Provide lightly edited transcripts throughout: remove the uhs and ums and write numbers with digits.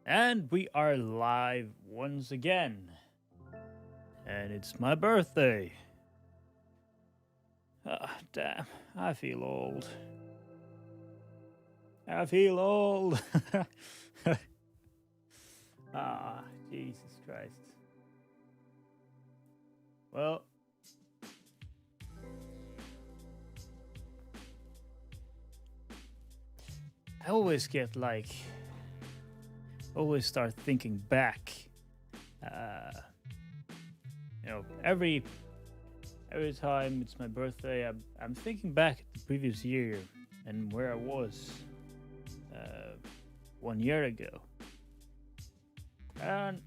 And we are live once again. And it's my birthday. Ah, damn, I feel old. I feel old. Ah, Jesus Christ. Well, I always get always start thinking back. Every time it's my birthday, I'm thinking back at the previous year and where I was 1 year ago. And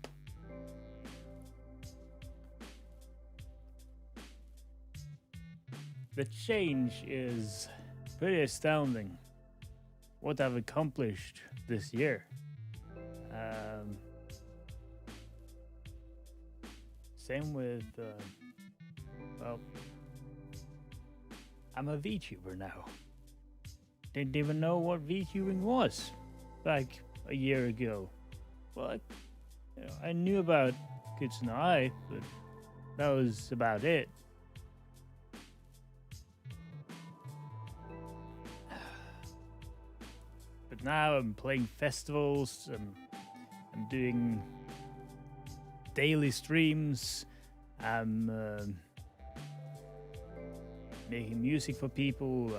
the change is pretty astounding. What I've accomplished this year. Same with, I'm a VTuber now. Didn't even know what VTubing was back a year ago. Well, I knew about Kitsune Eye, but that was about it. But now I'm playing festivals, I'm doing daily streams, I'm making music for people,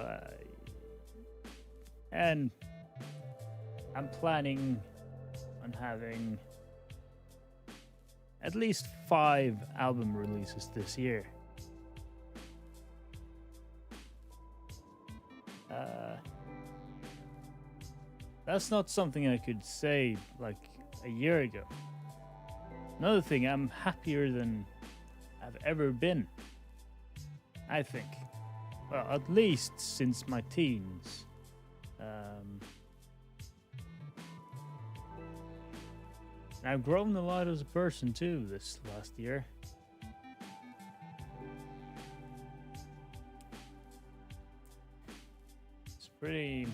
and I'm planning on having at least 5 album releases this year. That's not something I could say like a year ago. Another thing, I'm happier than I've ever been. I think. Well, at least since my teens. I've grown a lot as a person too this last year. It's pretty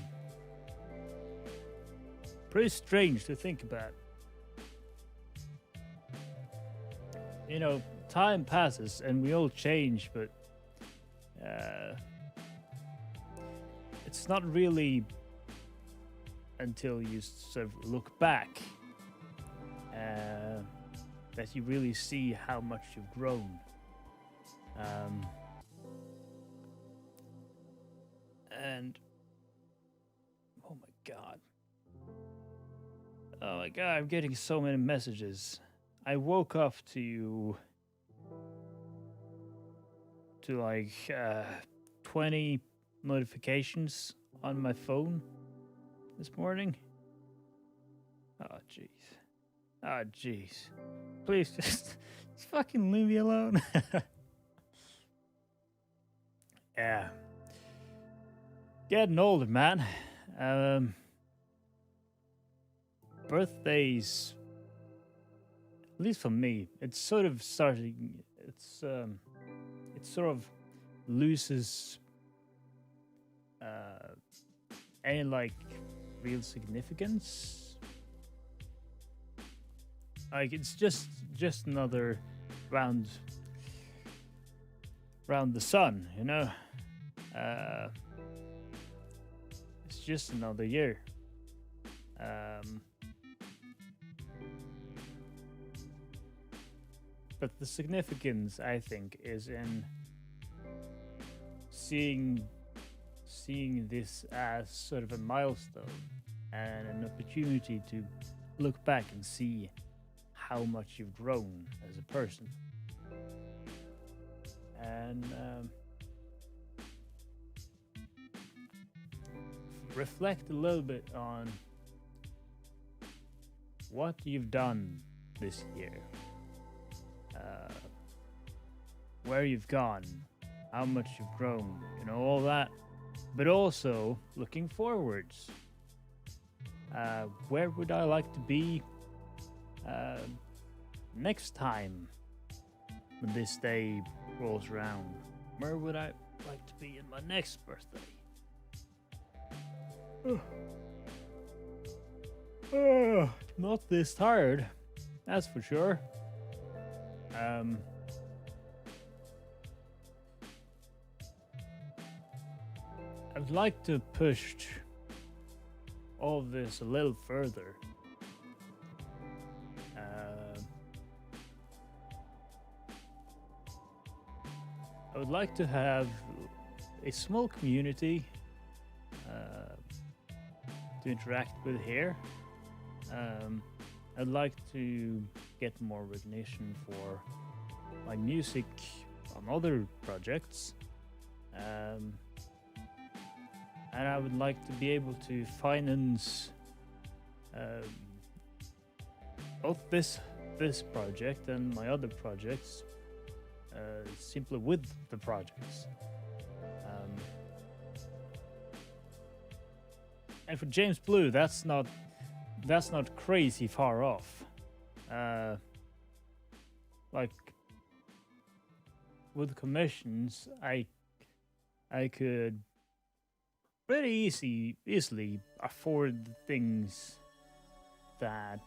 strange to think about. You know, time passes and we all change, but it's not really until you sort of look back that you really see how much you've grown. And oh my god, I'm getting so many messages. I woke up to like 20 notifications on my phone this morning. Oh jeez. Please just fucking leave me alone. Yeah. Getting older, man. Birthdays, at least for me, it's sort of starting. It sort of loses any like real significance. Like it's just another round the sun, you know. It's just another year. But the significance, I think, is in seeing this as sort of a milestone and an opportunity to look back and see how much you've grown as a person. And reflect a little bit on what you've done this year. Where you've gone, how much you've grown, you know, all that. But also looking forwards. Where would I like to be next time when this day rolls around? Where would I like to be in my next birthday? Not this tired, that's for sure. I'd like to push all of this a little further. I would like to have a small community to interact with here. I'd like to get more recognition for my music on other projects. And I would like to be able to finance both this project and my other projects simply with the projects. And for James Blu, that's not crazy far off. Like with commissions, I could pretty easily afford the things that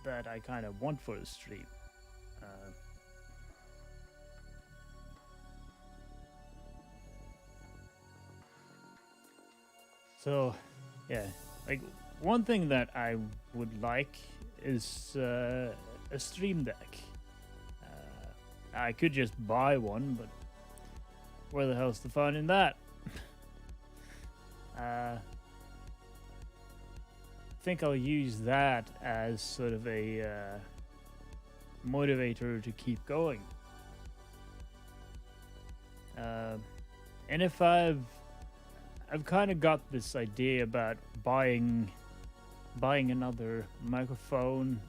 I kind of want for the stream. So, yeah, like one thing that I would like is a stream deck. I could just buy one, but where the hell's the fun in that? I think I'll use that as sort of a motivator to keep going. And if I've kind of got this idea about buying another microphone.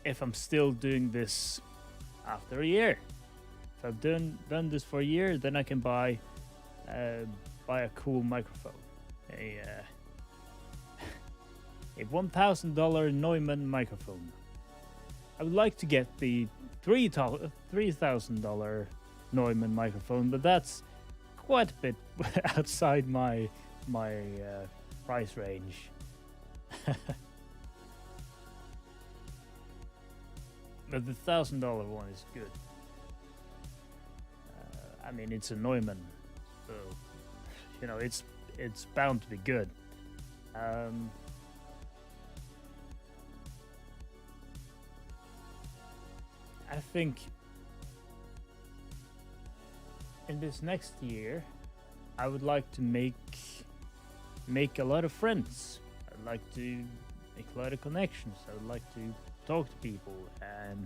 If I'm still doing this after a year, if I've done this for a year, then I can buy a cool microphone, a $1,000 Neumann microphone. I would like to get the $3,000 Neumann microphone, but that's quite a bit outside my price range. But the $1,000 one is good. I mean, it's a Neumann, so you know it's bound to be good. I think in this next year, I would like to make a lot of friends. I'd like to make a lot of connections. I would like to talk to people and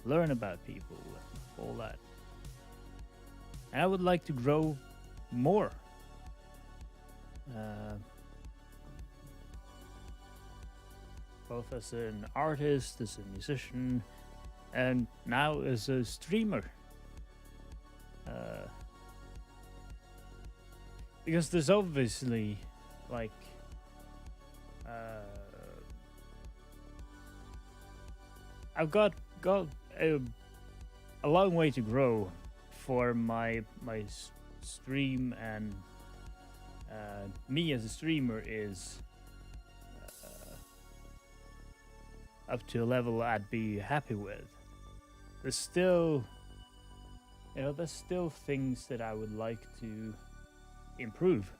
learn about people and all that. And I would like to grow more. Both as an artist, as a musician, and now as a streamer. Because there's obviously like I've got a long way to grow for my stream, and me as a streamer is up to a level I'd be happy with. There's still things that I would like to improve.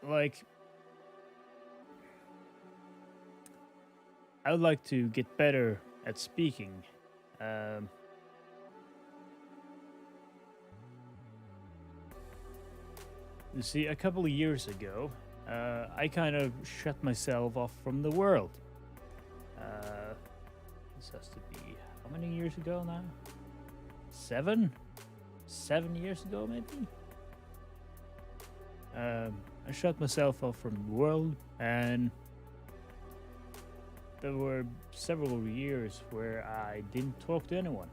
Like, I would like to get better at speaking. You see, a couple of years ago, I kind of shut myself off from the world. This has to be, how many years ago now? 7 years ago, maybe? I shut myself off from the world, and there were several years where I didn't talk to anyone.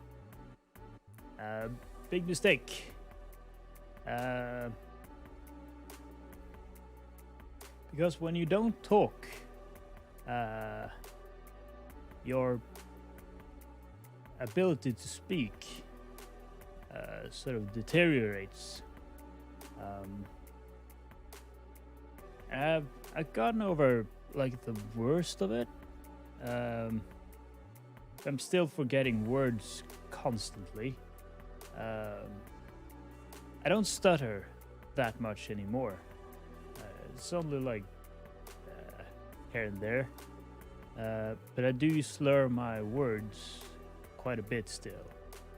Big mistake. Because when you don't talk, your ability to speak sort of deteriorates. Um, I've gotten over like the worst of it. Um, I'm still forgetting words constantly. Um, I don't stutter that much anymore. It's only like here and there. But I do slur my words quite a bit still.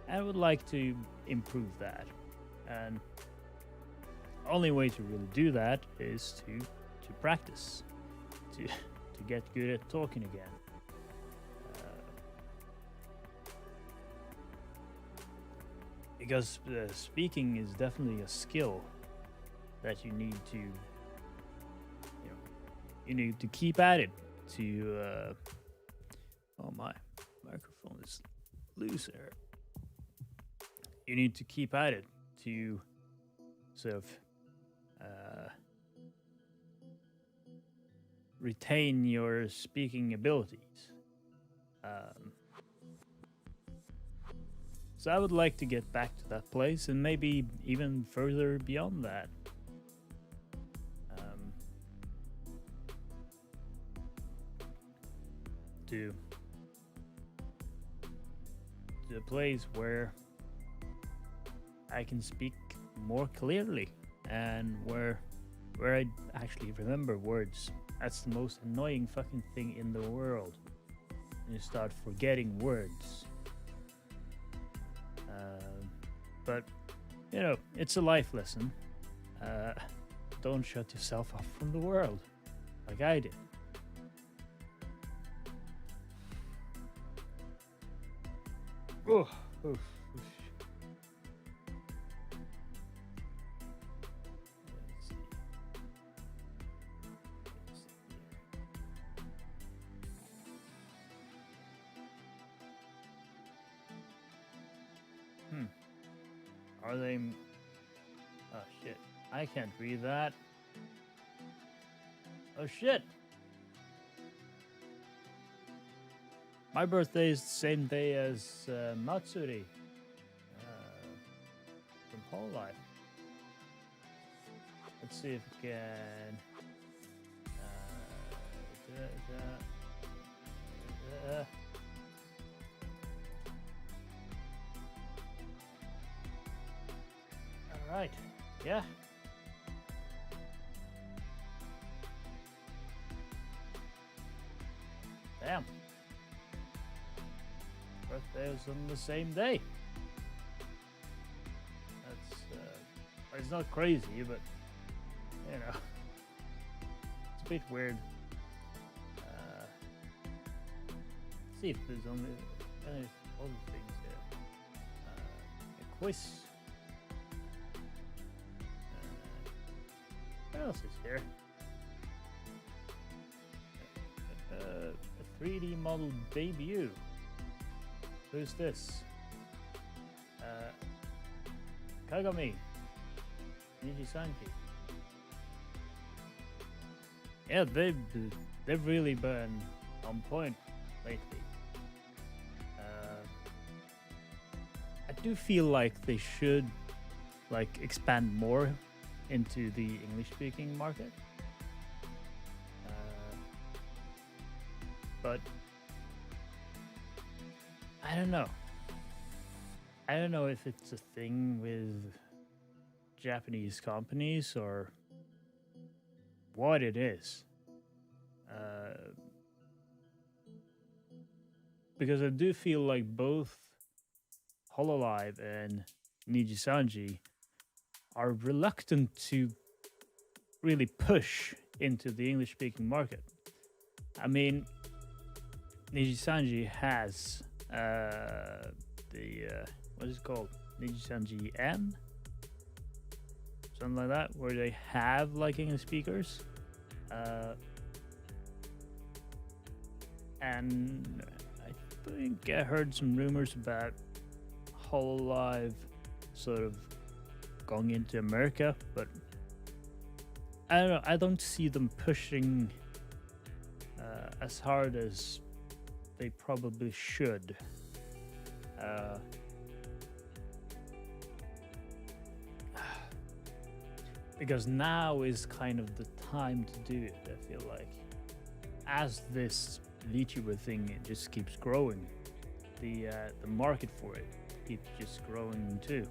I would like to improve that. And only way to really do that is to practice, to get good at talking again. Because speaking is definitely a skill that you need to, you need to keep at it. To oh my microphone is loose here. You need to keep at it to sort of retain your speaking abilities. So I would like to get back to that place and maybe even further beyond that. To a place where I can speak more clearly and where I actually remember words. That's the most annoying fucking thing in the world. You start forgetting words. But it's a life lesson. Don't shut yourself off from the world like I did. Oh, oof. Are they? Oh shit! I can't read that. Oh shit! My birthday is the same day as Matsuri from Whole Life. Let's see if we can. All right. Yeah. Damn. Birthday was on the same day. That's it's not crazy, but it's a bit weird. Let's see if there's any other things here. A quiz. What else is here? A 3D model debut. Who's this? Kagami. Niji-sanji. Yeah, they've really been on point lately. I do feel like they should expand more into the English-speaking market. But I don't know. I don't know if it's a thing with Japanese companies or what it is. Because I do feel like both Hololive and Niji-sanji are reluctant to really push into the English-speaking market. I mean, Niji-sanji has what is it called? Niji-sanji N? Something like that, where they have English speakers. And I think I heard some rumors about Hololive sort of going into America, but I don't know. I don't see them pushing as hard as they probably should. Uh, because now is kind of the time to do it. I feel like as this VTuber thing it just keeps growing, the market for it keeps just growing too.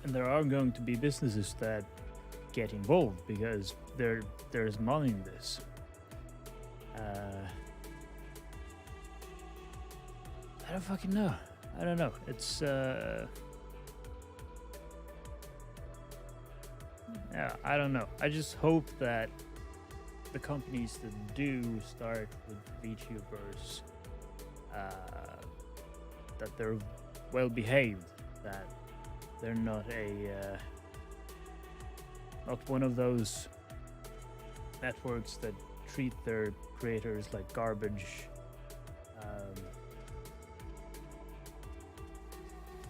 And there are going to be businesses that get involved because there's money in this. I don't fucking know. I don't know. It's yeah, I don't know. I just hope that the companies that do start with VTubers, that they're well behaved, that they're not not one of those networks that treat their creators like garbage,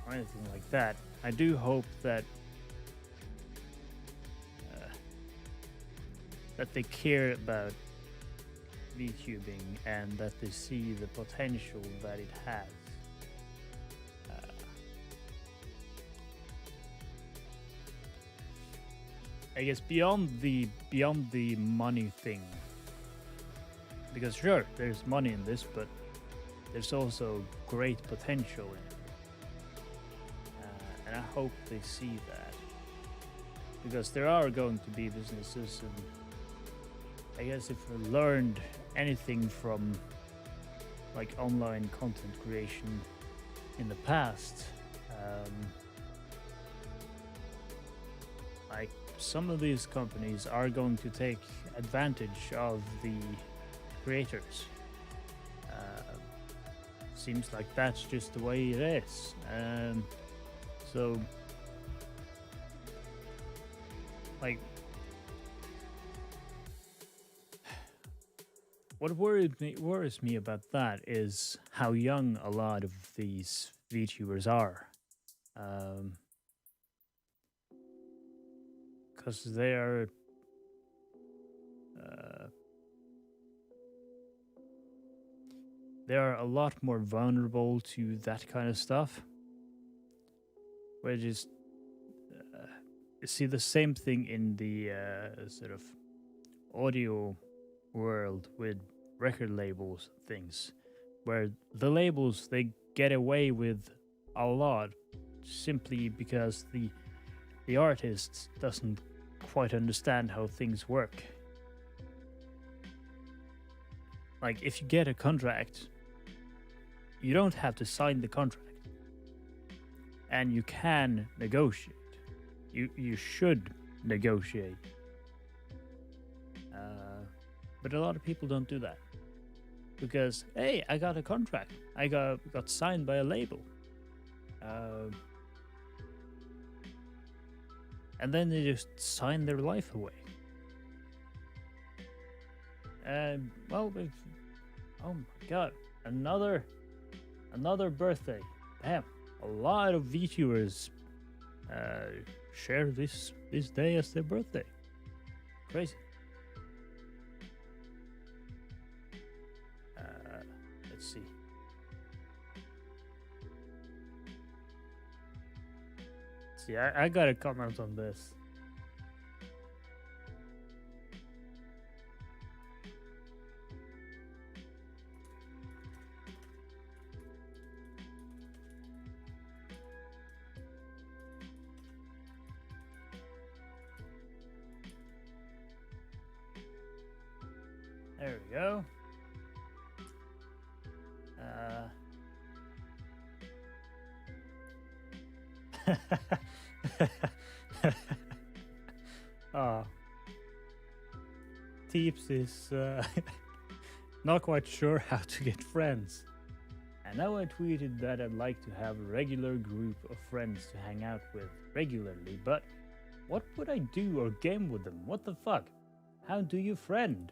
or anything like that. I do hope that that they care about VTubing and that they see the potential that it has. I guess beyond the money thing, because sure, there's money in this, but there's also great potential in it, and I hope they see that, because there are going to be businesses, and I guess if we learned anything from like online content creation in the past, like some of these companies are going to take advantage of the creators. Seems like that's just the way it is. So, like, what worries me about that is how young a lot of these VTubers are. Because they are a lot more vulnerable to that kind of stuff. Where just see the same thing in the sort of audio world with record labels and things, where the labels they get away with a lot simply because the artist doesn't quite understand how things work. Like, if you get a contract, you don't have to sign the contract, and you can negotiate. You should negotiate, but a lot of people don't do that because, hey, I got a contract. I got signed by a label, and then they just sign their life away. Well, oh my god, another birthday. Damn, a lot of VTubers share this day as their birthday. Crazy. Let's see. See, I got a comment on this. There we go. Teeps is not quite sure how to get friends. And now I tweeted that I'd like to have a regular group of friends to hang out with regularly, but what would I do or game with them? What the fuck? How do you friend?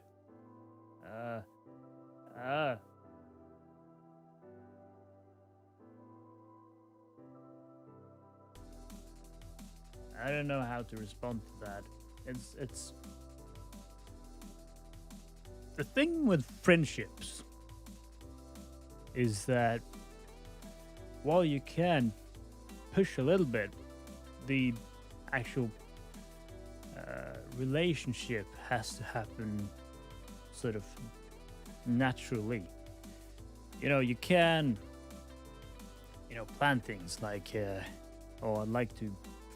I don't know how to respond to that. It's the thing with friendships is that while you can push a little bit, the actual relationship has to happen sort of naturally. You can, plan things like, oh, I'd like to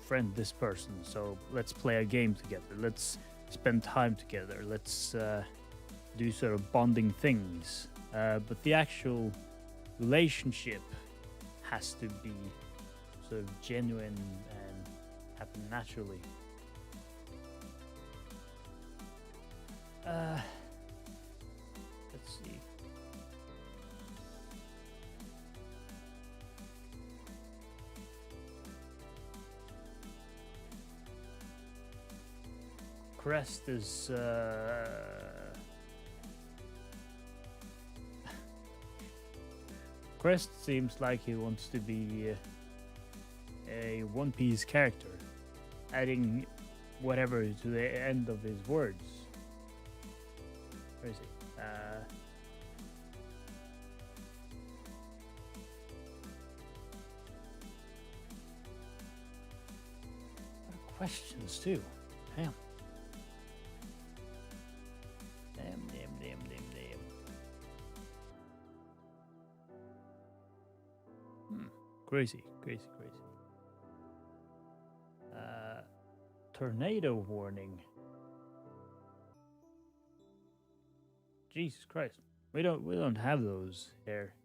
friend this person, so let's play a game together. Let's spend time together. Let's do sort of bonding things. But the actual relationship has to be sort of genuine and happen naturally. Let's see. Crest is Crest seems like he wants to be a One Piece character, adding whatever to the end of his words. Where is it? Questions too. Damn. Damn. Crazy. Tornado warning. Jesus Christ. We don't have those here.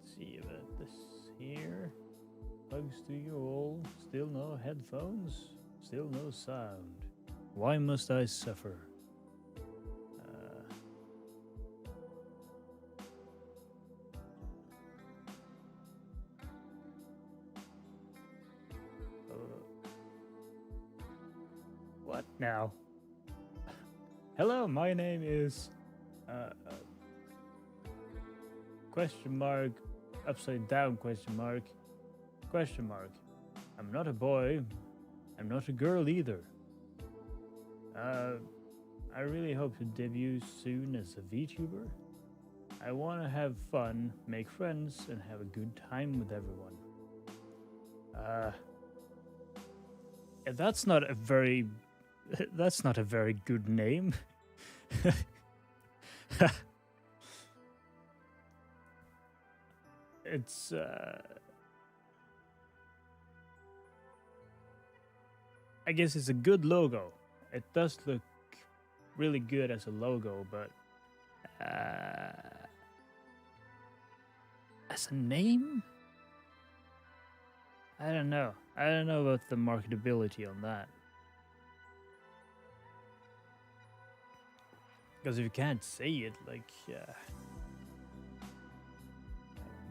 See about this here. Plugs to your all. Still no headphones. Still no sound. Why must I suffer? What now? Hello, my name is question mark, upside down question mark, question mark. I'm not a boy. I'm not a girl either. I really hope to debut soon as a VTuber. I want to have fun, make friends, and have a good time with everyone. That's not a very good name. It's I guess it's a good logo. It does look really good as a logo, but as a name, I don't know. I don't know about the marketability on that. Because if you can't say it, like,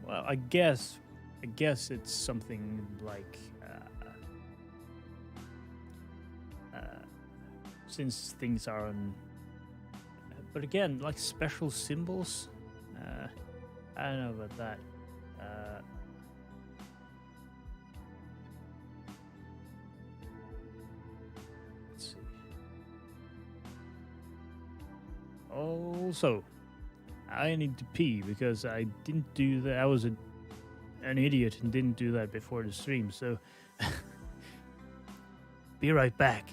well, I guess it's something like, since things are on, but again, like special symbols, I don't know about that. Let's see. Also, I need to pee because I didn't do that. I was an idiot and didn't do that before the stream. So, be right back.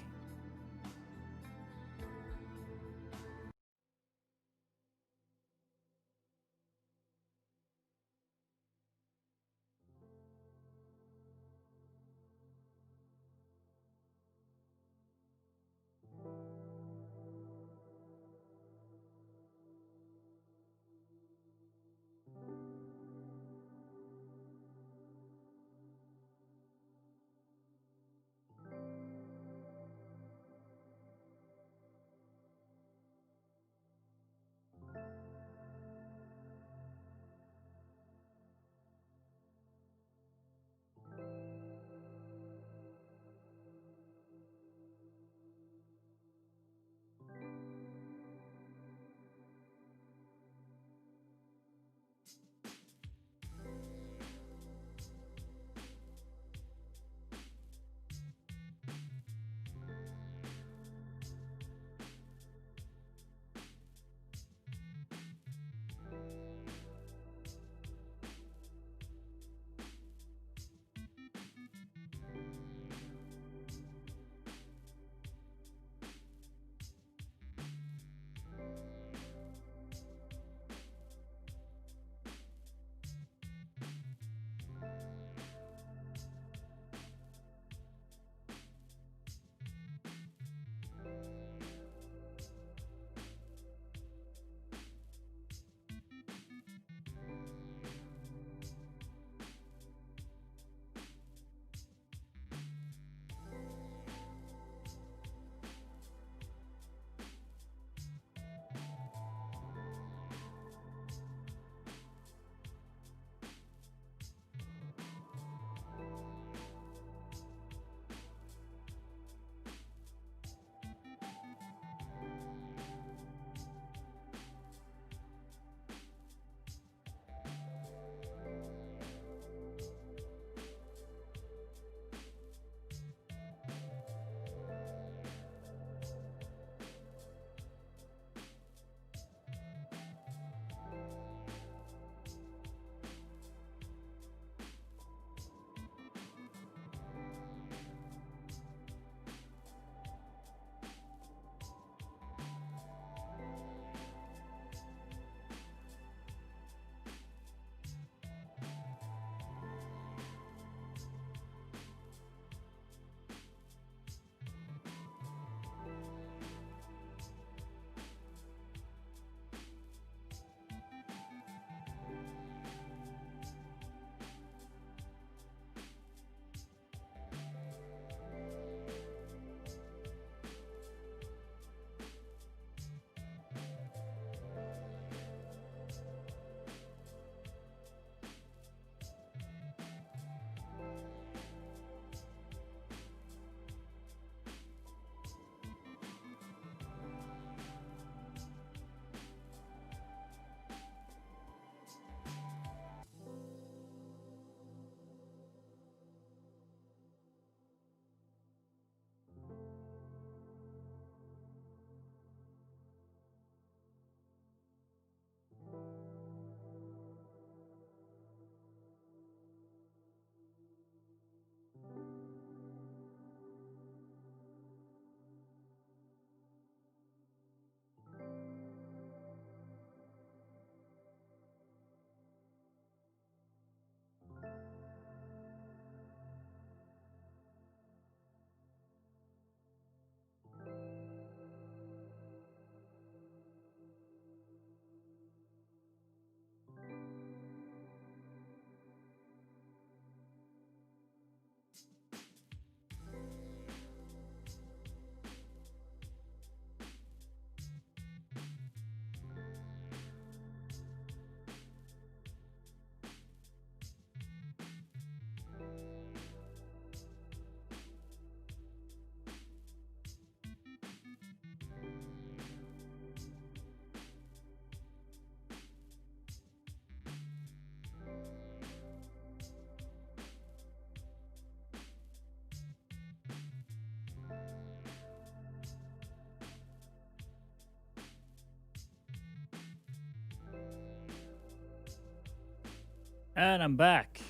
And I'm back.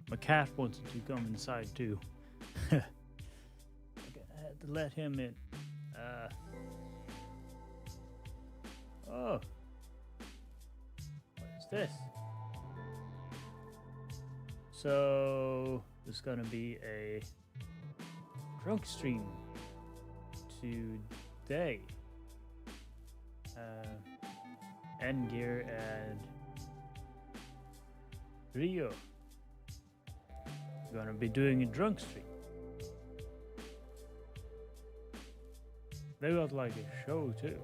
My cat wanted to come inside too. I had to let him in. Oh. What is this? So, there's gonna be a drunk stream today. Gear and Rio are gonna be doing a drunk stream. They got like a show too.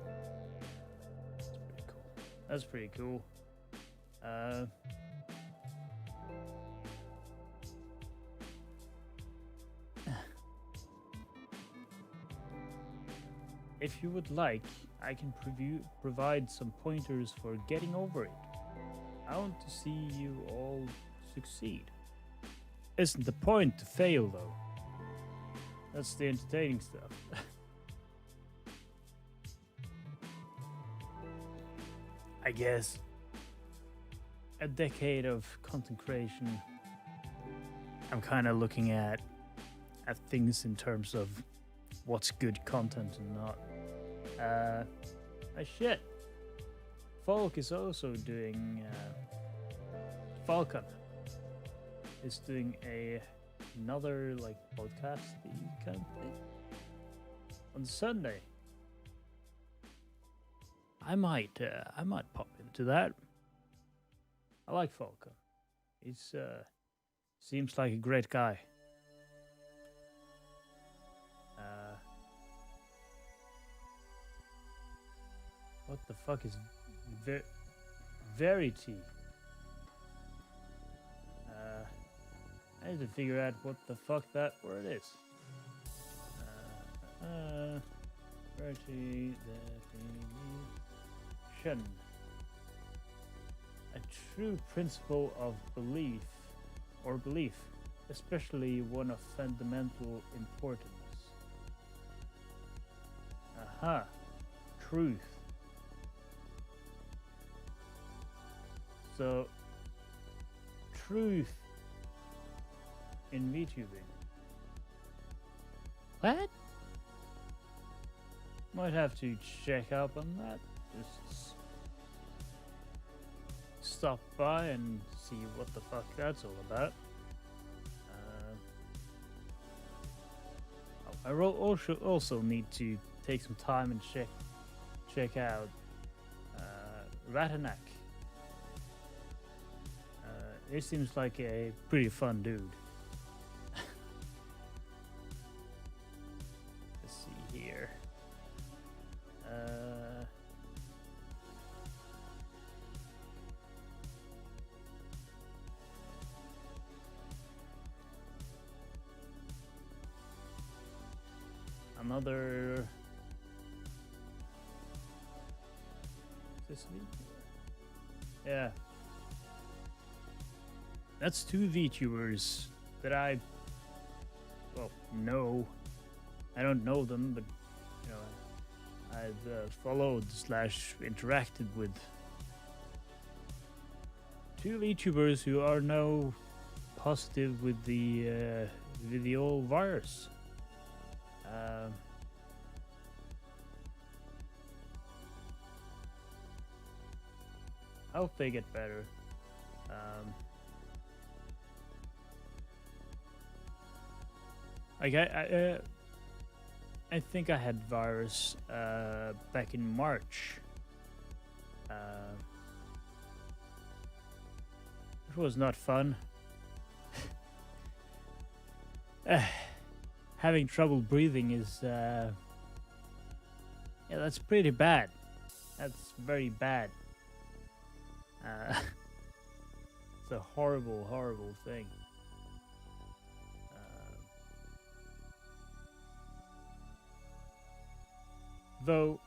That's pretty cool. If you would like, I can provide some pointers for getting over it. I want to see you all succeed. Isn't the point to fail though? That's the entertaining stuff. I guess a decade of content creation, I'm kind of looking at things in terms of what's good content and not. Shit. Folk is also doing. Falcon is doing another like podcast kind of thing on Sunday. I might pop into that. I like Falcon. He's seems like a great guy. What the fuck is Verity? I need to figure out what the fuck that word is. Verity definition. A true principle of belief, especially one of fundamental importance. Aha. Truth. So, truth in VTubing. What? Might have to check up on that. Just stop by and see what the fuck that's all about. I also need to take some time and check out Ratanak. He seems like a pretty fun dude. Let's see here. Another. This week? Yeah. That's two VTubers that I know. I don't know them, but you know, I've followed / interacted with two VTubers who are now positive with the old virus. I hope they get better. Like I think I had virus back in March. It was not fun. Having trouble breathing is yeah, that's pretty bad. That's very bad. It's a horrible, horrible thing. Though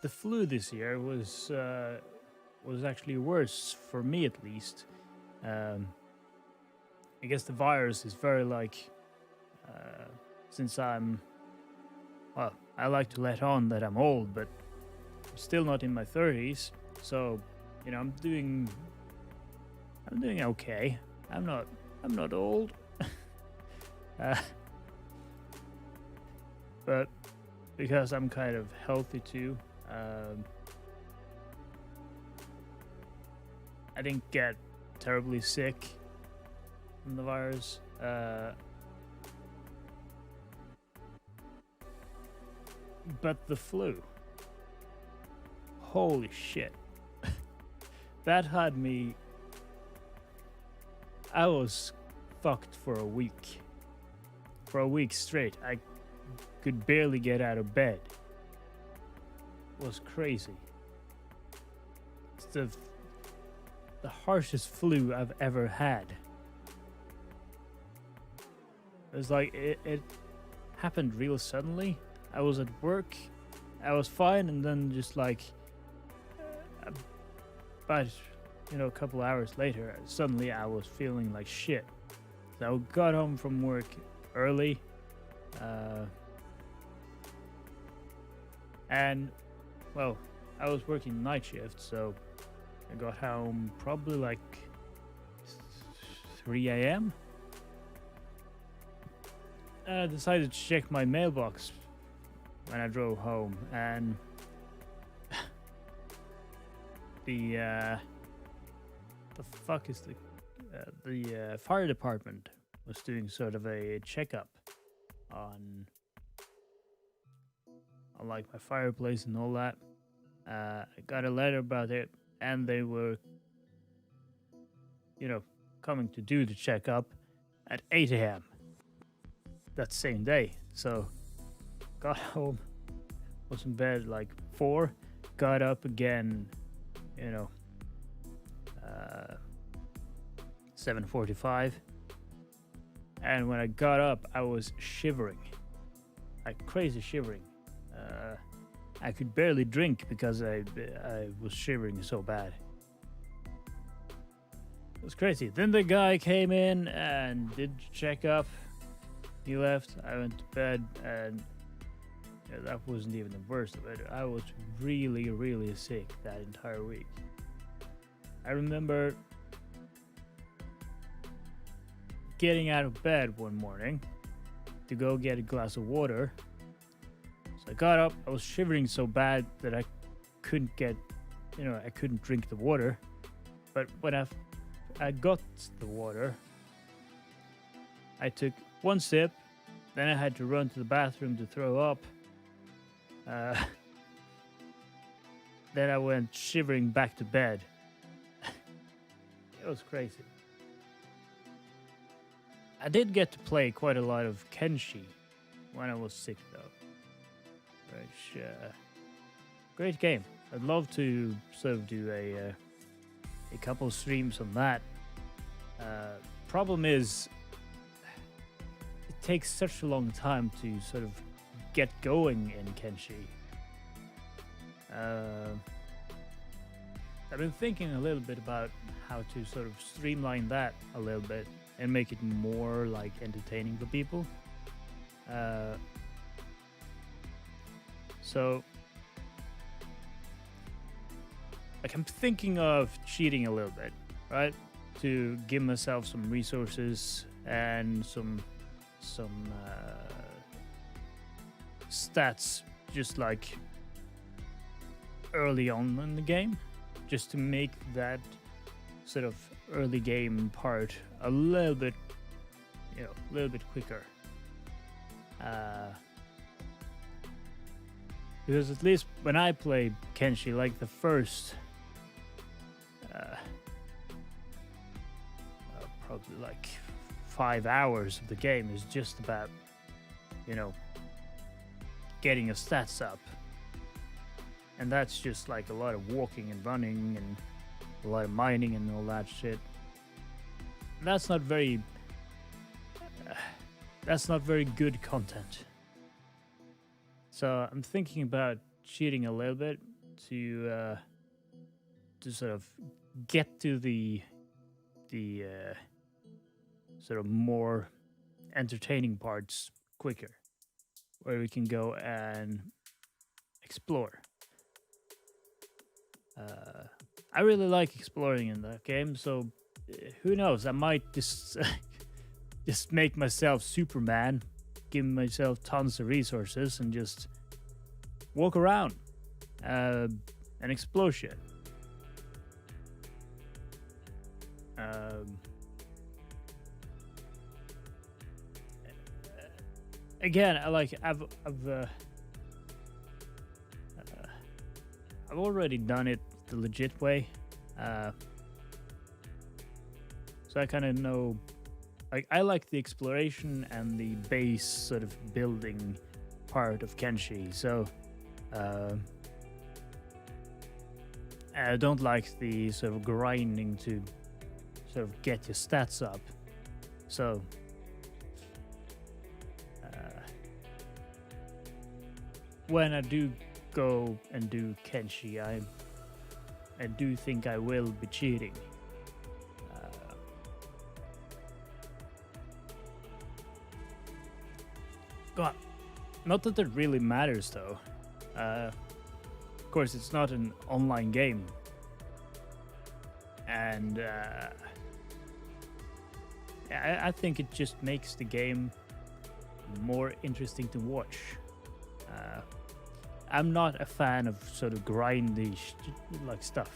the flu this year was actually worse for me, at least. I guess the virus is very like, since I like to let on that I'm old, but I'm still not in my 30s. So, I'm doing okay. I'm not old. uh, but because I'm kind of healthy too, I didn't get terribly sick from the virus. But the flu, holy shit. That had me. I was fucked for a week. For a week straight. I could barely get out of bed. It was crazy. It's the harshest flu I've ever had. It was like it happened real suddenly. I was at work, I was fine, and then just like about a couple hours later, suddenly I was feeling like shit. So I got home from work early, and well, I was working night shift, so I got home probably like 3 a.m. I decided to check my mailbox when I drove home, and the fuck is the fire department was doing sort of a checkup on like my fireplace and all that. I got a letter about it, and they were coming to do the checkup at 8 a.m. that same day. So got home, was in bed like 4, got up again, 7:45, and when I got up, I was shivering, like crazy shivering. I could barely drink because I was shivering so bad. It was crazy. Then the guy came in and did check up. He left. I went to bed, and that wasn't even the worst of it. I was really, really sick that entire week. I remember getting out of bed one morning to go get a glass of water. So I got up. I was shivering so bad that I couldn't get, I couldn't drink the water. But when I got the water, I took one sip, then I had to run to the bathroom to throw up. Then I went shivering back to bed. It was crazy. I did get to play quite a lot of Kenshi when I was sick, though. Which, great game. I'd love to sort of do a couple streams on that. Problem is, it takes such a long time to sort of get going in Kenshi. I've been thinking a little bit about how to sort of streamline that a little bit and make it more like entertaining for people. So like I'm thinking of cheating a little bit, right? To give myself some resources and some stats just like early on in the game, just to make that sort of early game part a little bit quicker. Because at least when I play Kenshi, like the first probably like 5 hours of the game is just about getting your stats up, and that's just like a lot of walking and running and a lot of mining and all that shit. That's not very good content. So I'm thinking about cheating a little bit to sort of get to the sort of more entertaining parts quicker, where we can go and explore. I really like exploring in that game, so who knows? I might just just make myself Superman, give myself tons of resources, and just walk around and explore shit. Um, Again, I've already done it the legit way, so I kind of know. Like, I like the exploration and the base sort of building part of Kenshi. So I don't like the sort of grinding to sort of get your stats up. So when I do go and do Kenshi, I do think I will be cheating. God, not that it really matters though. Of course, it's not an online game, and I think it just makes the game more interesting to watch. I'm not a fan of sort of grindy like stuff.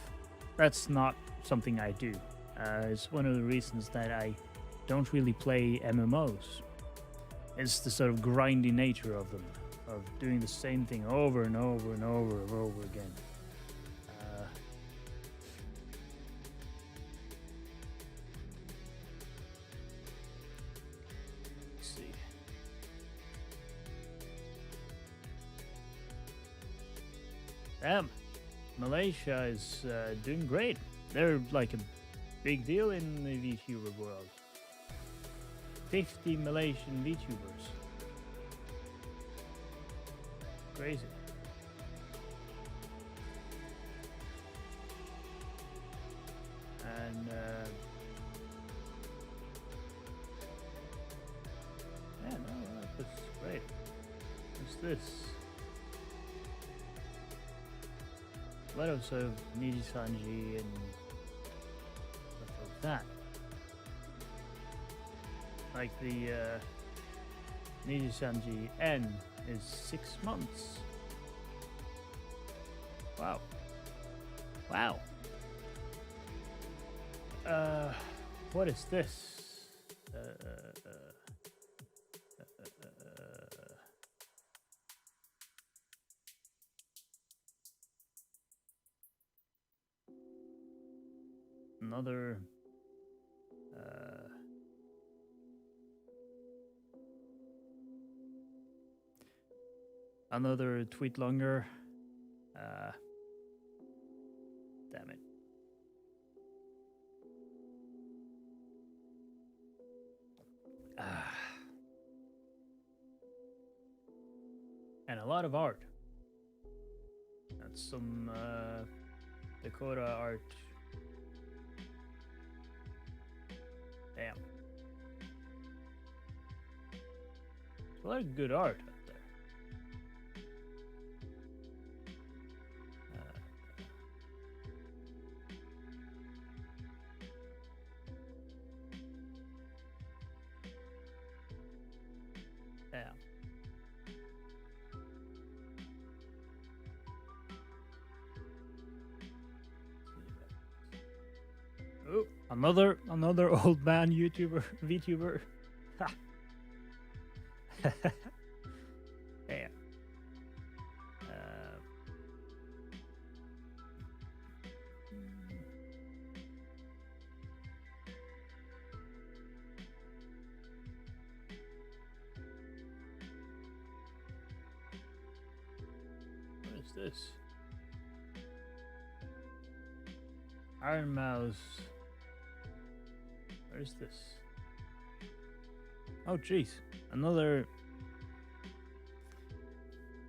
That's not something I do. It's one of the reasons that I don't really play MMOs. It's the sort of grindy nature of them, of doing the same thing over and over and over and over again. Let's see. Damn, Malaysia is doing great. They're like a big deal in the VTuber world. 50 Malaysian VTubers. Crazy. And yeah, no, that's great. What's this? A lot of sort of Nijisanji and stuff like that. Like the Nijisanji N is 6 months. Wow. Wow. What is this? Another another tweet longer. Damn it. And a lot of art. That's some Dakota art. Damn. There's a lot of good art up there. Damn. Oh, another old man YouTuber, VTuber. Ha. Damn. What is this? Iron Mouse. Where's this? Oh, jeez. Another...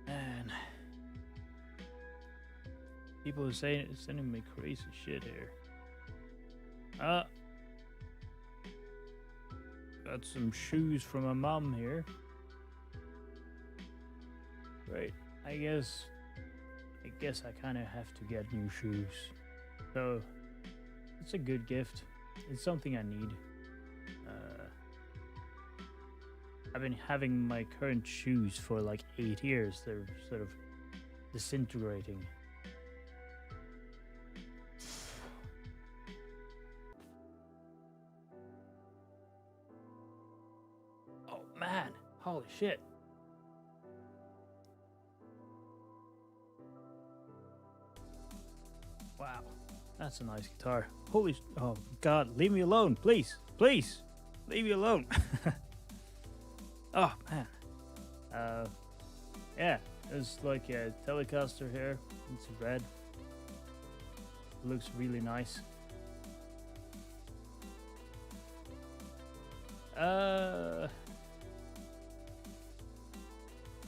Man. People are sending me crazy shit here. Got some shoes from my mom here. Great. I guess I guess I kind of have to get new shoes. So it's a good gift. It's something I need. I've been having my current shoes for like 8 years. They're sort of disintegrating. Oh man, holy shit. Wow, that's a nice guitar. Oh god, leave me alone, please. Please, leave me alone. Oh man. Yeah, it's like a Telecaster here. It's red. Looks really nice. All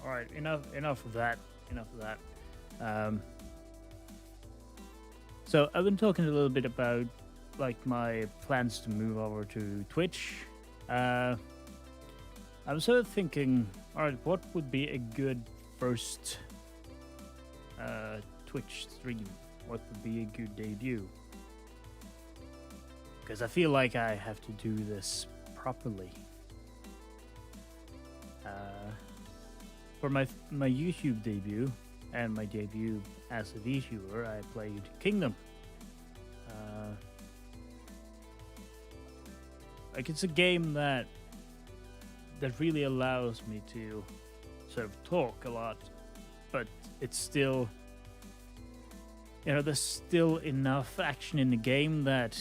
right, enough of that. So I've been talking a little bit about like my plans to move over to Twitch. I'm sort of thinking, all right, what would be a good first Twitch stream? What would be a good debut? Because I feel like I have to do this properly. For my YouTube debut and my debut as a VTuber, I played Kingdom. Like it's a game that really allows me to sort of talk a lot, but it's still, you know, there's still enough action in the game that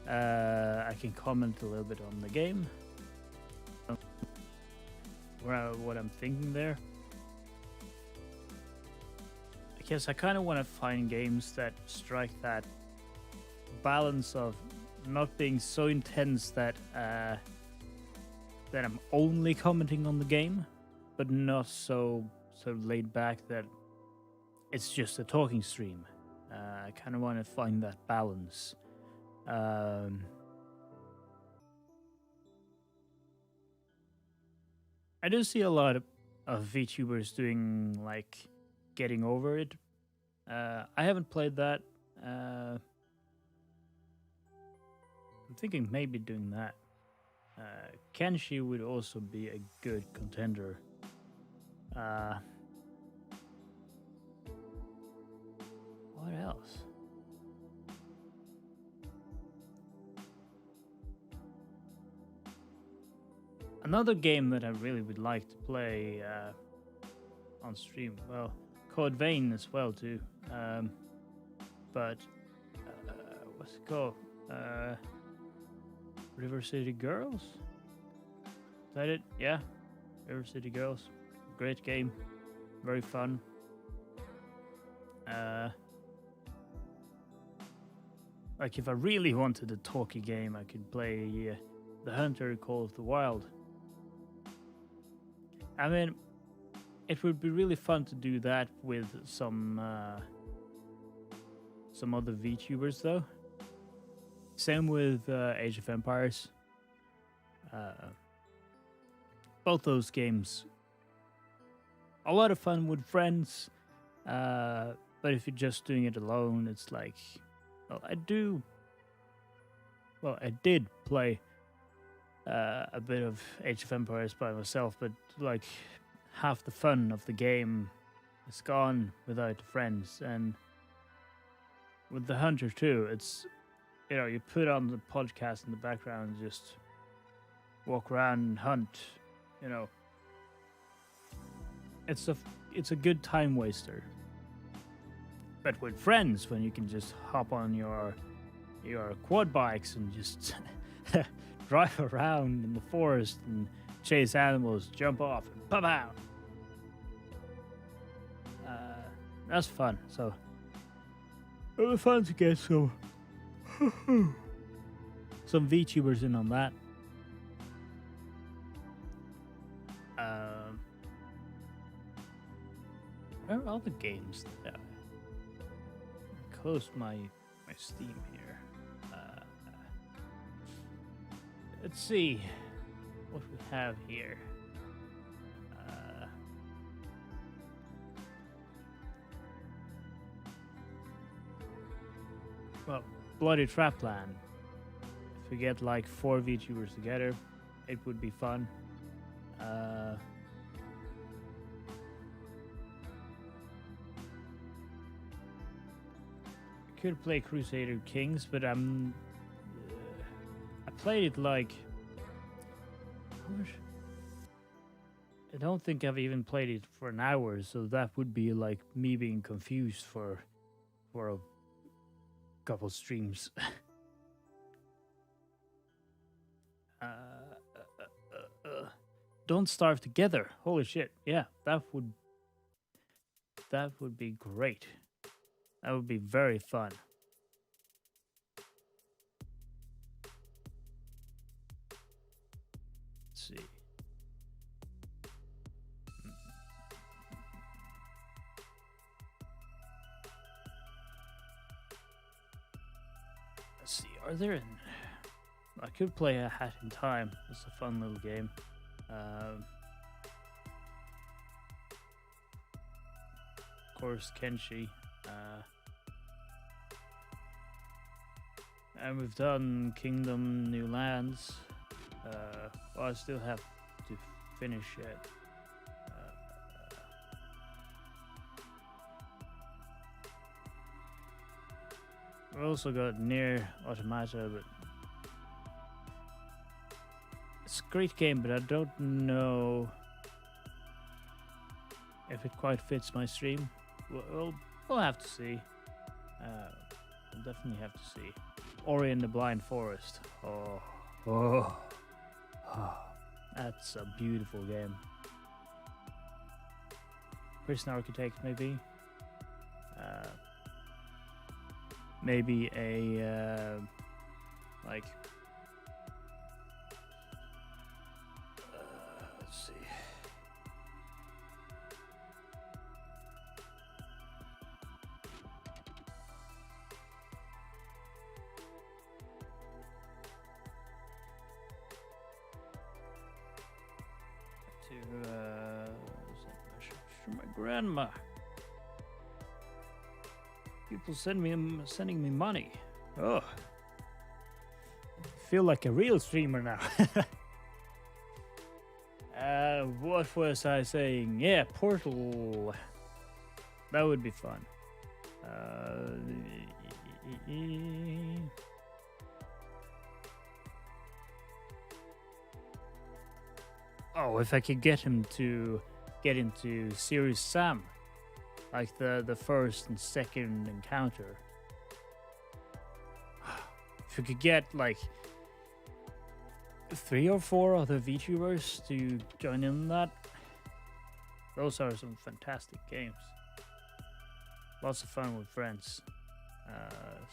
I can comment a little bit on the game. What I'm thinking there. I guess I kind of want to find games that strike that balance of not being so intense that I'm only commenting on the game, but not so laid back that it's just a talking stream. I kind of want to find that balance. I do see a lot of VTubers doing like getting over it. I haven't played that. I'm thinking maybe doing that. Kenshi would also be a good contender. What else? Another game that I really would like to play on stream, well, Code Vein as well too. But what's it called? River City Girls? Is that it? Yeah, River City Girls. Great game, very fun. Like if I really wanted a talky game, I could play The Hunter Call of the Wild. I mean, it would be really fun to do that with some other VTubers though. Same with Age of Empires. Both those games, a lot of fun with friends. But if you're just doing it alone, it's like, well, I did play a bit of Age of Empires by myself, but like half the fun of the game is gone without friends. And with the Hunter too, it's, you know, you put on the podcast in the background and just walk around and hunt, you know. It's a good time waster. But with friends, when you can just hop on your quad bikes and just drive around in the forest and chase animals, jump off and pop out. That's fun. So it was fun to get some VTubers in on that. Where are all the games that I closed my Steam here? Let's see what we have here. well, Bloody Trapland. If we get like 4 VTubers together, it would be fun. Could play Crusader Kings, but I played it like. I don't think I've even played it for an hour, so that would be like me being confused for a couple streams. Don't Starve Together. Holy shit! Yeah, that would be great. That would be very fun. Let's see. Let's see. Are there? I could play A Hat in Time. It's a fun little game. Of course, Kenshi. And we've done Kingdom New Lands. Well, I still have to finish it. We also got Near Automata, but it's a great game, but I don't know if it quite fits my stream. We'll have to see. We'll definitely have to see. Ori and the Blind Forest. Oh, that's a beautiful game. Prison Architect, maybe. Maybe a like. Let's see. To my grandma. People sending me money. Oh, feel like a real streamer now. What was I saying? Yeah, Portal. That would be fun. Oh, if I could get him to get into Serious Sam, like the first and second encounter. If we could get like 3 or 4 other VTubers to join in on that, those are some fantastic games. Lots of fun with friends.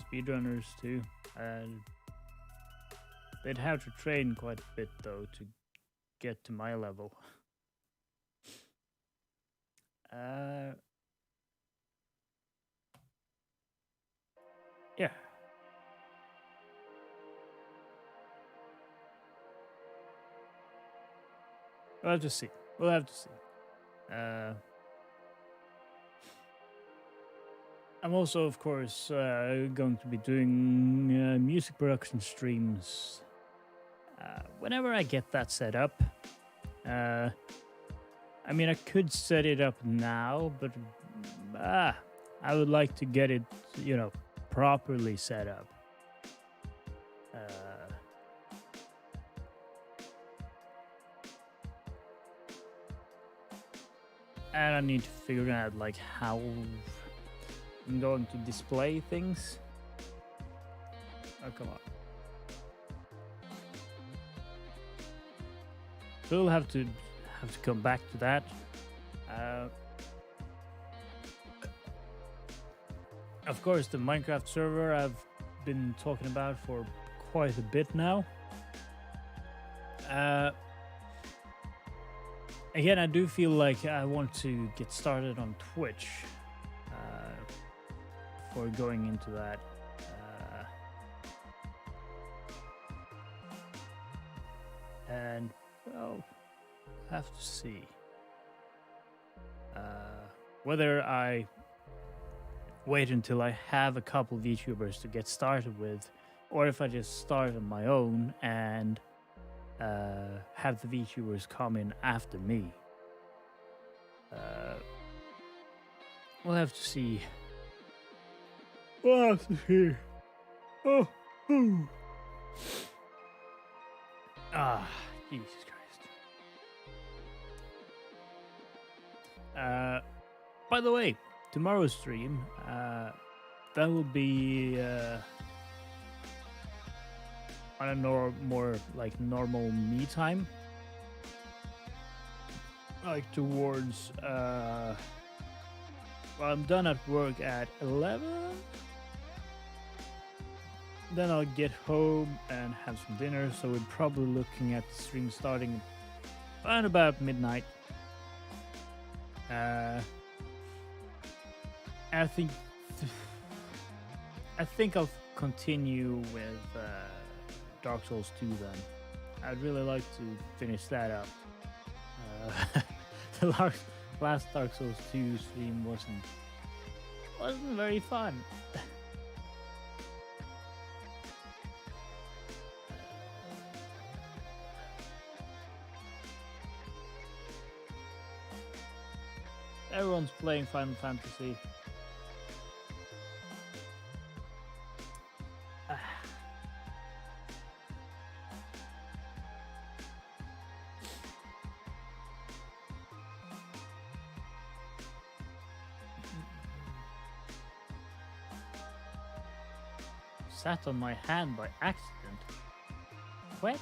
Speedrunners too. And they'd have to train quite a bit though to get to my level. Yeah. We'll have to see. We'll have to see. I'm also, of course, going to be doing music production streams whenever I get that set up. I mean, I could set it up now, but I would like to get it, properly set up. And I need to figure out like how I'm going to display things. Oh, come on. So we'll have to come back to that. Of course, the Minecraft server I've been talking about for quite a bit now. Again, I do feel like I want to get started on Twitch before going into that. And, well, have to see whether I wait until I have a couple VTubers to get started with, or if I just start on my own and have the VTubers come in after me. We'll have to see. We'll have to see. Oh, ooh. Ah, Jesus Christ. By the way, tomorrow's stream, that will be on a more like normal me time. Like towards, well, I'm done at work at 11. Then I'll get home and have some dinner, so we're probably looking at the stream starting around about midnight. I think I'll continue with Dark Souls 2 then. I'd really like to finish that up. The last Dark Souls 2 stream wasn't very fun. Everyone's playing Final Fantasy. Sat on my hand by accident. What?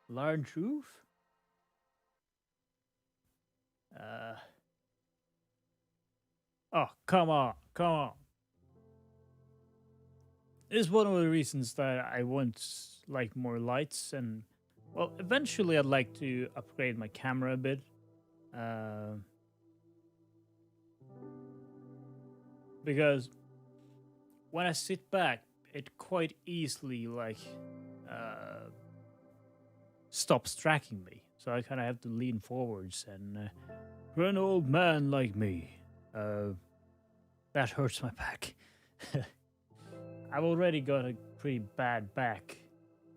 Large roof? Oh, come on. This is one of the reasons that I want like more lights, and well, eventually I'd like to upgrade my camera a bit. Because when I sit back, it quite easily like stops tracking me. So I kind of have to lean forwards, and for an old man like me, that hurts my back. I've already got a pretty bad back.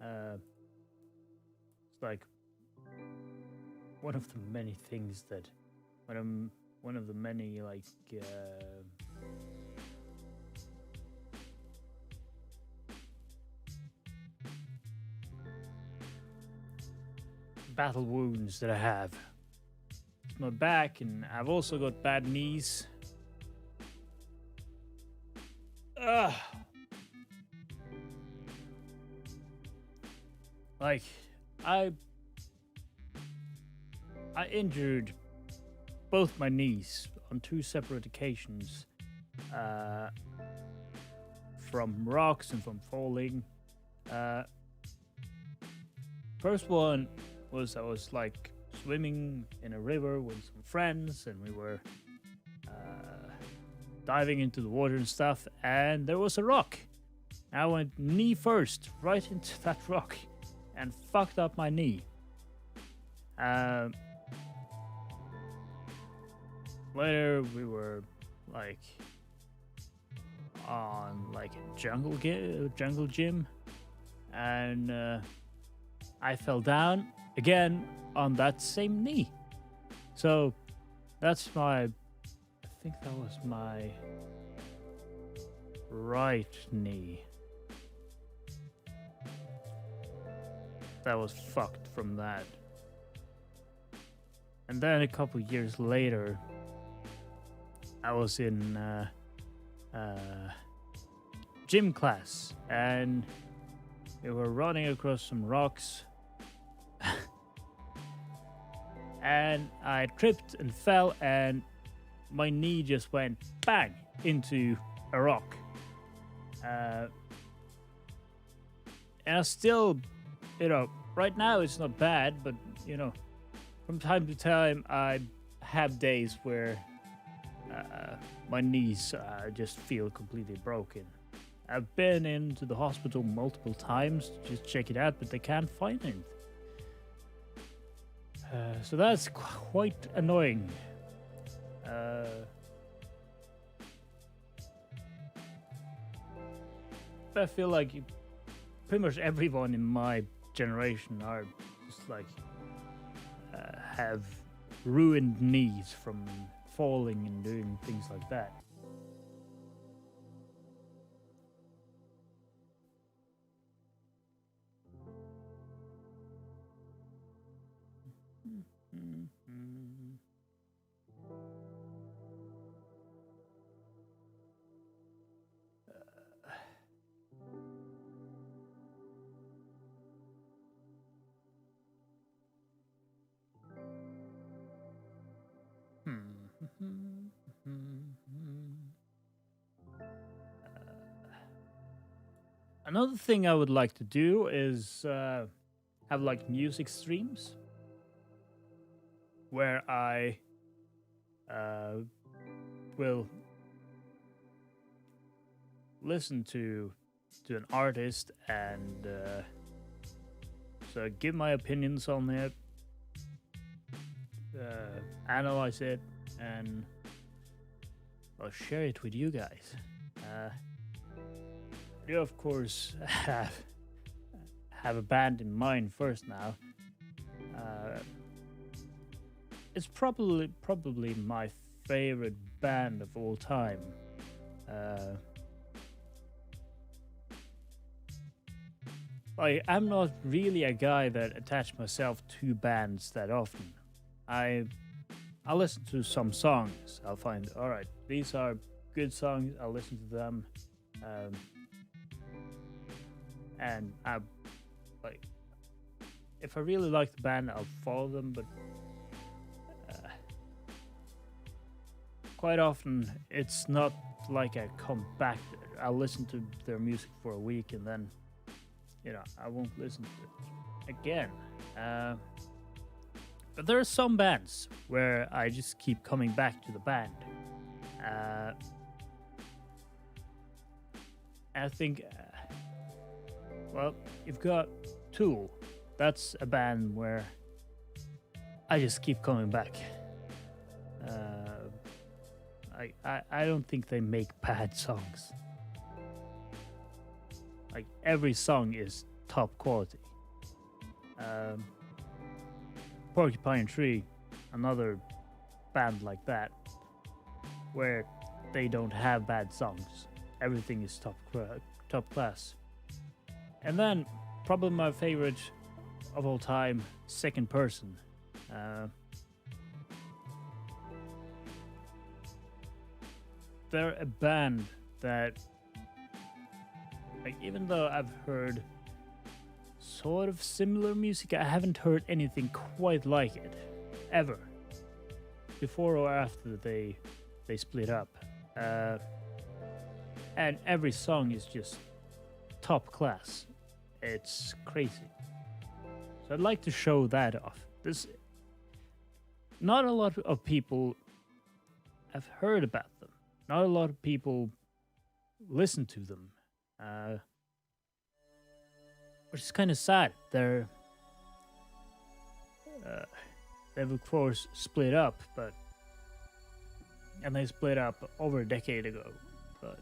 It's like one of the many things that, one of the many like battle wounds that I have. It's my back, and I've also got bad knees. Like, I injured both my knees on 2 separate occasions, from rocks and from falling. First one was I was like swimming in a river with some friends, and we were diving into the water and stuff, and there was a rock. I went knee first right into that rock and fucked up my knee. Later we were like on like a jungle gym, and I fell down again on that same knee. So that's I think that was my right knee. That was fucked from that. And then a couple years later, I was in gym class, and we were running across some rocks. And I tripped and fell, and my knee just went bang into a rock. And I still, right now it's not bad, but, from time to time I have days where my knees just feel completely broken. I've been into the hospital multiple times to just check it out, but they can't find anything. So that's quite annoying. But I feel like pretty much everyone in my generation are just like have ruined knees from falling and doing things like that. Another thing I would like to do is have like music streams where I will listen to an artist and so give my opinions on it, analyze it, and I'll share it with you guys. You of course have a band in mind first now. It's probably my favorite band of all time. I'm not really a guy that attach myself to bands that often. I listen to some songs. I'll find, all right, these are good songs. I'll listen to them, and I like. If I really like the band, I'll follow them. But quite often, it's not like I come back. I'll listen to their music for a week and then, I won't listen to it again. But there are some bands where I just keep coming back to the band. I think, you've got Tool. That's a band where I just keep coming back. I don't think they make bad songs. Like every song is top quality. Porcupine Tree, another band like that, where they don't have bad songs. Everything is top class. And then probably my favorite of all time, Second Person. They're a band that, like, even though I've heard sort of similar music, I haven't heard anything quite like it ever, before or after they split up. And every song is just top class. It's crazy. So I'd like to show that off. Not a lot of people have heard about them. Not a lot of people listen to them. Which is kind of sad. They've of course split up, and they split up over a decade ago. But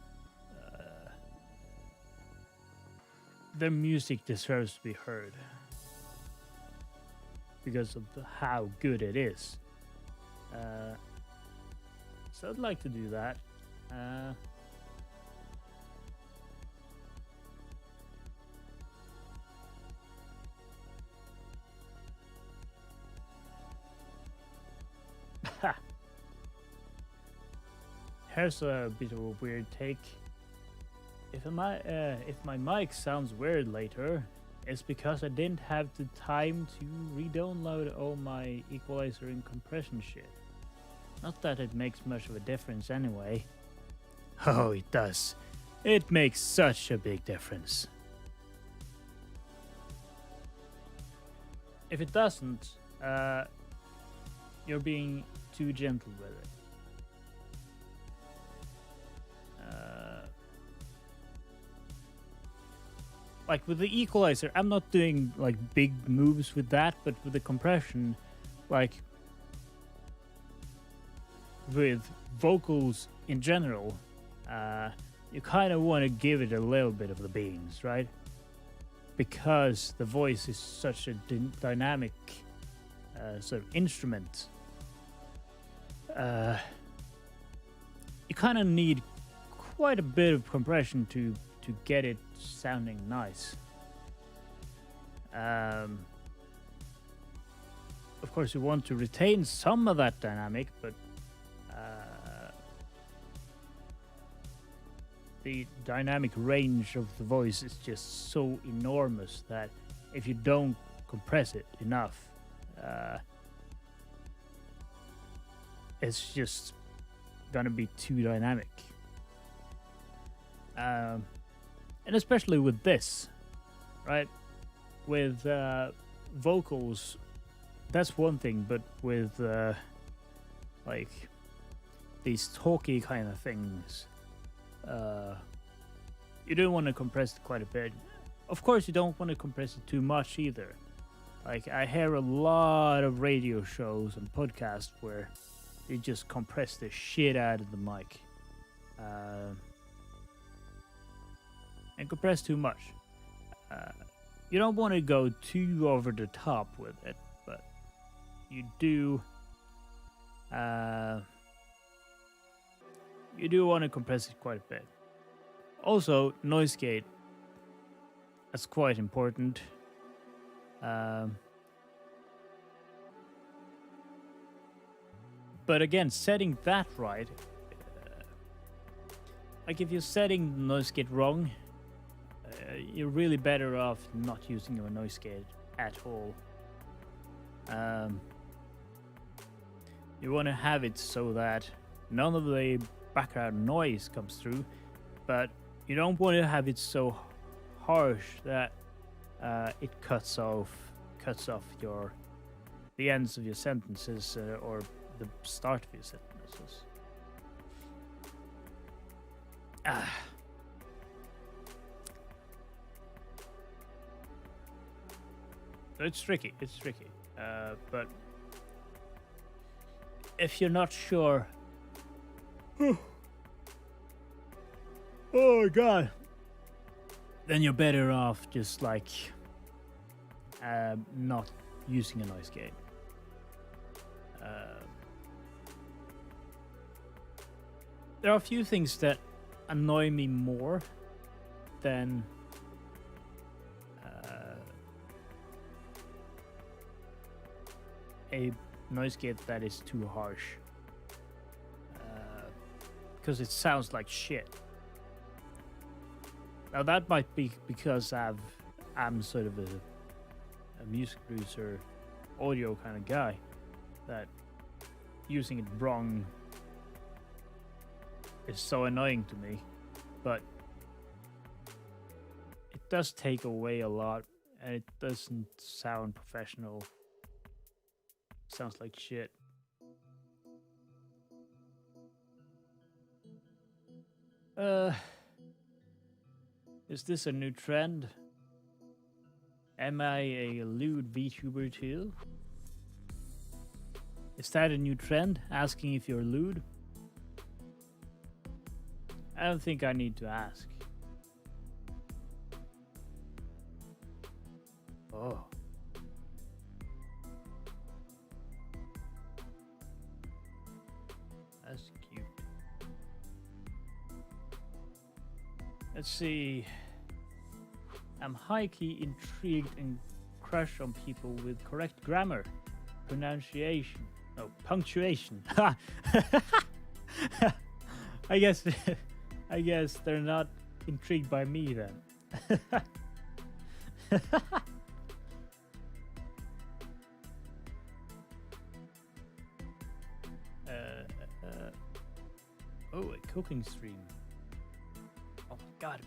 their music deserves to be heard because of how good it is. So I'd like to do that. Here's a bit of a weird take. If my mic sounds weird later, it's because I didn't have the time to re-download all my equalizer and compression shit. Not that it makes much of a difference anyway. Oh, it does. It makes such a big difference. If it doesn't, you're being too gentle with it. Like with the equalizer, I'm not doing like big moves with that, but with the compression, like with vocals in general, you kind of want to give it a little bit of the beans, right? Because the voice is such a dynamic sort of instrument. You kind of need quite a bit of compression to get it sounding nice. Of course, you want to retain some of that dynamic, but the dynamic range of the voice is just so enormous that if you don't compress it enough, it's just gonna be too dynamic. And especially with this, right? With vocals, that's one thing, but with like these talky kind of things, you don't want to compress it quite a bit. Of course, you don't want to compress it too much either. Like, I hear a lot of radio shows and podcasts where they just compress the shit out of the mic. And compress too much. You don't want to go too over the top with it, but you do want to compress it quite a bit. Also, noise gate. That's quite important. But again, setting that right, like if you're setting the noise gate wrong, you're really better off not using your noise gate at all. You want to have it so that none of the background noise comes through, but you don't want to have it so harsh that it cuts off the ends of your sentences or the start of your sentences. It's tricky. But if you're not sure, oh god, then you're better off just like not using a noise gate. There are a few things that annoy me more than a noise gate that is too harsh, because it sounds like shit. Now that might be because I'm sort of a music producer, audio kind of guy, that using it wrong is so annoying to me, but it does take away a lot and it doesn't sound professional. Sounds like shit. Is this a new trend? Am I a lewd VTuber too? Is that a new trend? Asking if you're lewd? I don't think I need to ask. Oh. That's cute. Let's see. I'm high-key intrigued and crush on people with correct grammar, pronunciation, no, punctuation. I guess they're not intrigued by me then. Oh, a cooking stream. Oh my god.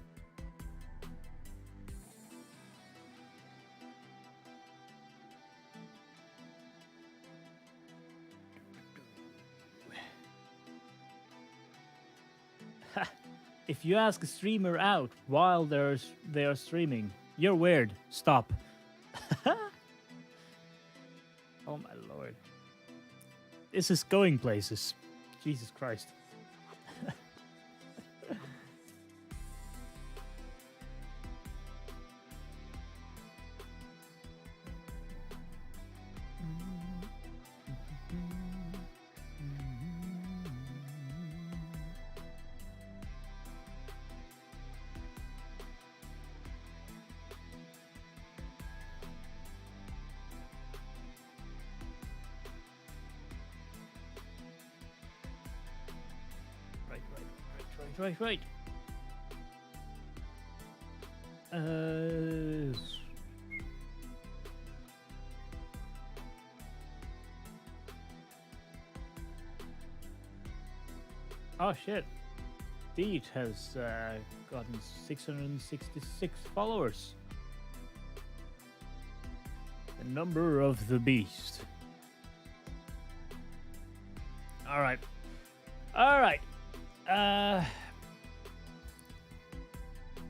If you ask a streamer out while they are streaming, you're weird. Stop. Oh my lord. This is going places. Jesus Christ. Right. Oh shit. Deed has gotten 666 followers. The number of the beast. All right.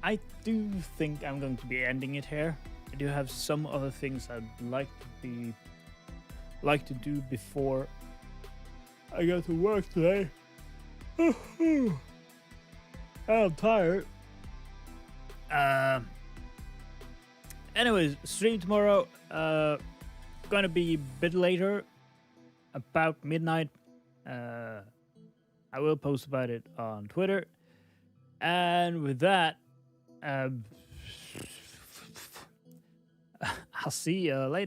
I do think I'm going to be ending it here. I do have some other things I'd like to do before I go to work today. I'm tired. Anyways, stream tomorrow. Gonna be a bit later, about midnight. I will post about it on Twitter. And with that, I'll see you later.